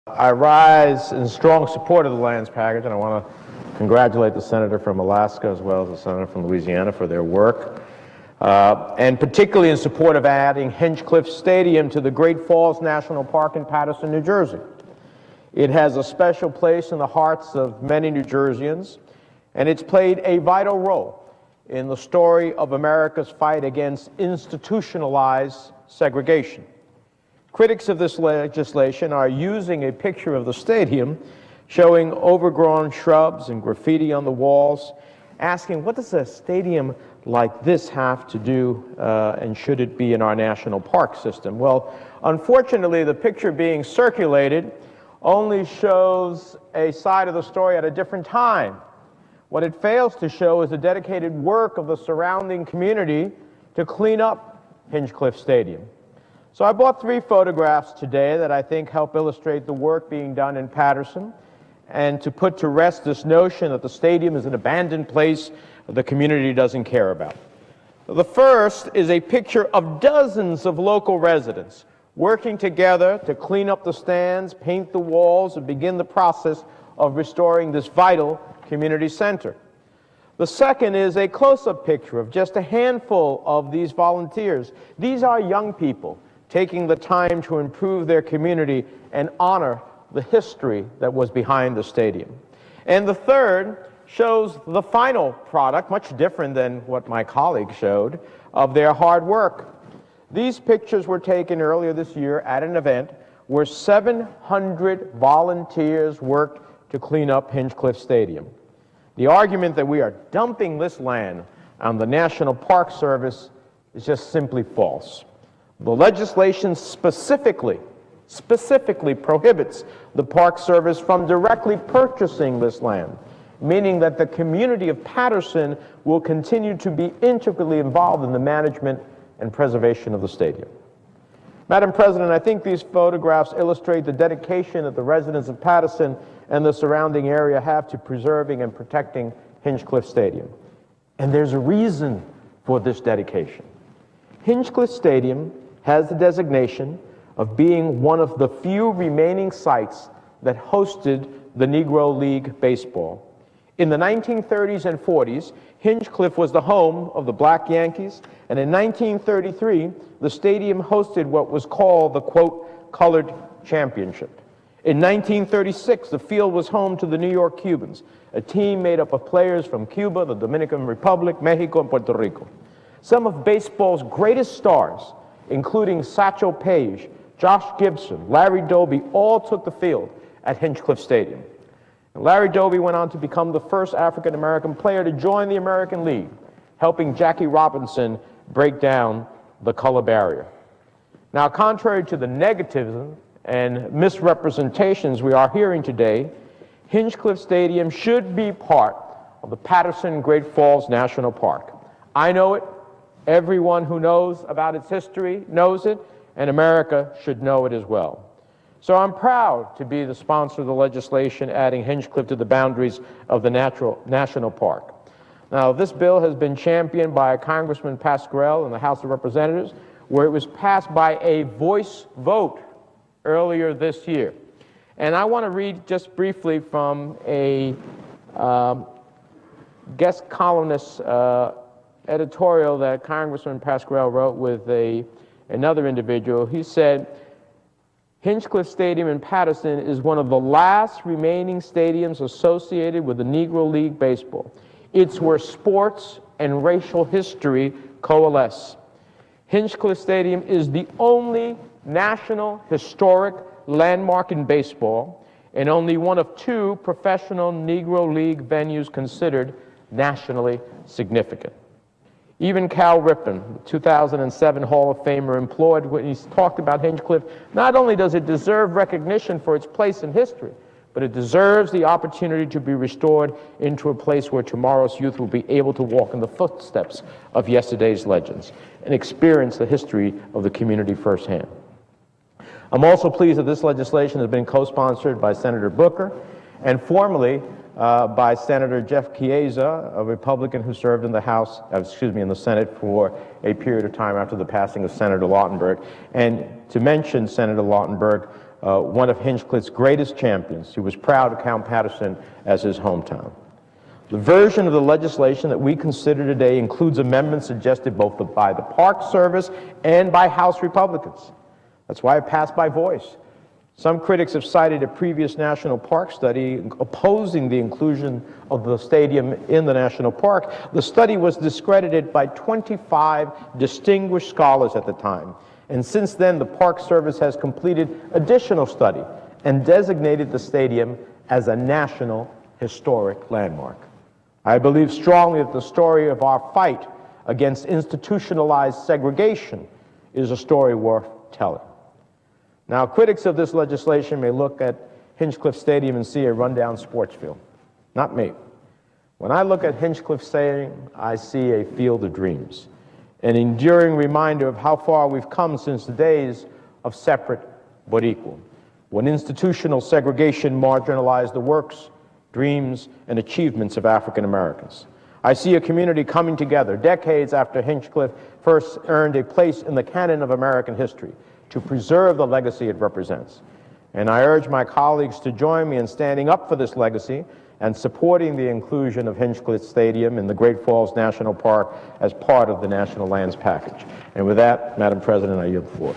I rise in strong support of the lands package, and I want to congratulate the senator from Alaska as well as the senator from Louisiana for their work, and particularly in support of adding Hinchliffe Stadium to the Great Falls National Park in Paterson, New Jersey. It has a special place in the hearts of many New Jerseyans, and it's played a vital role in the story of America's fight against institutionalized segregation. Critics of this legislation are using a picture of the stadium showing overgrown shrubs and graffiti on the walls, asking, what does a stadium like this have to do and should it be in our national park system? Well, unfortunately, the picture being circulated only shows a side of the story at a different time. What it fails to show is the dedicated work of the surrounding community to clean up Hinchliffe Stadium. So I brought 3 photographs today that I think help illustrate the work being done in Paterson and to put to rest this notion that the stadium is an abandoned place the community doesn't care about. The first is a picture of dozens of local residents working together to clean up the stands, paint the walls, and begin the process of restoring this vital community center. The second is a close-up picture of just a handful of these volunteers. These are young people taking the time to improve their community and honor the history that was behind the stadium. And the third shows the final product, much different than what my colleague showed, of their hard work. These pictures were taken earlier this year at an event where 700 volunteers worked to clean up Hinchliffe Stadium. The argument that we are dumping this land on the National Park Service is just simply false. The legislation specifically prohibits the Park Service from directly purchasing this land, meaning that the community of Paterson will continue to be integrally involved in the management and preservation of the stadium. Madam President, I think these photographs illustrate the dedication that the residents of Paterson and the surrounding area have to preserving and protecting Hinchliffe Stadium. And there's a reason for this dedication. Hinchliffe Stadium has the designation of being one of the few remaining sites that hosted the Negro League Baseball. In the 1930s and 40s, Hinchliffe was the home of the Black Yankees, and in 1933, the stadium hosted what was called the, quote, Colored Championship. In 1936, the field was home to the New York Cubans, a team made up of players from Cuba, the Dominican Republic, Mexico, and Puerto Rico. Some of baseball's greatest stars, including Satchel Paige, Josh Gibson, Larry Doby, all took the field at Hinchliffe Stadium. And Larry Doby went on to become the first African-American player to join the American League, helping Jackie Robinson break down the color barrier. Now, contrary to the negativism and misrepresentations we are hearing today, Hinchliffe Stadium should be part of the Paterson Great Falls National Park. I know it. Everyone who knows about its history knows it, and America should know it as well. So I'm proud to be the sponsor of the legislation adding Hinchliffe to the boundaries of the national park. Now, this bill has been championed by Congressman Pascrell in the House of Representatives, where it was passed by a voice vote earlier this year. And I want to read just briefly from a guest columnist editorial that Congressman Pascrell wrote with another individual. He said, Hinchliffe Stadium in Paterson is one of the last remaining stadiums associated with the Negro League Baseball. It's where sports and racial history coalesce. Hinchliffe Stadium is the only national historic landmark in baseball and only one of 2 professional Negro League venues considered nationally significant. Even Cal Ripken, the 2007 Hall of Famer, implored when he talked about Hinchliffe, not only does it deserve recognition for its place in history, but it deserves the opportunity to be restored into a place where tomorrow's youth will be able to walk in the footsteps of yesterday's legends and experience the history of the community firsthand. I'm also pleased that this legislation has been co-sponsored by Senator Booker and formally by Senator Jeff Chiesa, a Republican who served in the House, in the Senate for a period of time after the passing of Senator Lautenberg. And to mention Senator Lautenberg, one of Hinchlife's greatest champions, who was proud to count Paterson as his hometown. The version of the legislation that we consider today includes amendments suggested both by the Park Service and by House Republicans. That's why it passed by voice. Some critics have cited a previous national park study opposing the inclusion of the stadium in the national park. The study was discredited by 25 distinguished scholars at the time. And since then, the Park Service has completed additional study and designated the stadium as a National Historic Landmark. I believe strongly that the story of our fight against institutionalized segregation is a story worth telling. Now, critics of this legislation may look at Hinchliffe Stadium and see a rundown sports field. Not me. When I look at Hinchliffe Stadium, I see a field of dreams, an enduring reminder of how far we've come since the days of separate but equal, when institutional segregation marginalized the works, dreams, and achievements of African Americans. I see a community coming together decades after Hinchliffe first earned a place in the canon of American history to preserve the legacy it represents. And I urge my colleagues to join me in standing up for this legacy and supporting the inclusion of Hinchliffe Stadium in the Great Falls National Park as part of the National Lands Package. And with that, Madam President, I yield the floor.